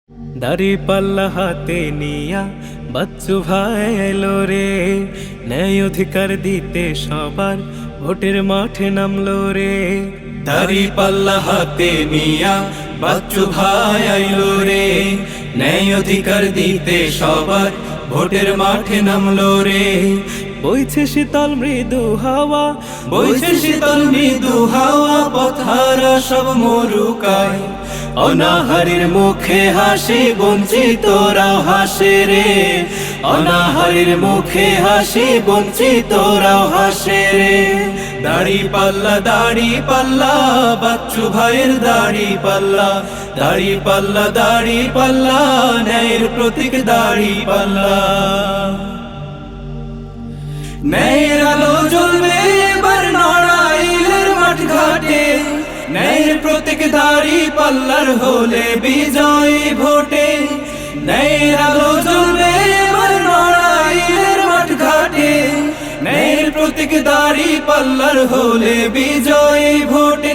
দাড়ি পাল্লা হাতে নিয়া বাচ্চু ভাই এলো রে, ন্যায় অধিকার দিতে সবার ভোটের মাঠে নামলো রে। দাড়ি পাল্লা হাতে নিয়া বাচ্চু ভাই আইলো রে, ন্যায় অধিকার দিতে সবার ভোটের মাঠে নামলো রে। বইছে শীতল মৃদু হাওয়া, বইছে শীতল মৃদু হাওয়া, পথহারা সব মরুকায়। অনাহারের মুখে হাসি, বঞ্চিতরাও হাসে রে। অনাহারের মুখে হাসি, বঞ্চিতরাও হাসে রে। দাড়ি পাল্লা, দাড়ি পাল্লা, বাচ্চু ভাইয়ের দাড়ি পাল্লা। দাড়ি পাল্লা, দাড়ি পাল্লা, ন্যায়ের প্রতীক দাড়ি পাল্লা। ন্যায়ের আলো জ্বলবে এবার নড়াইলের মাঠ ঘাটে, ন্যায়ের প্রতীক দাড়ি পাল্লার হলে বিজয়ী ভোটে। ন্যায়ের আলো জ্বলবে এবার নড়াইলের মাঠ ঘাটে, ন্যায়ের প্রতীক দাড়ি পাল্লার হলে বিজয়ী ভোটে।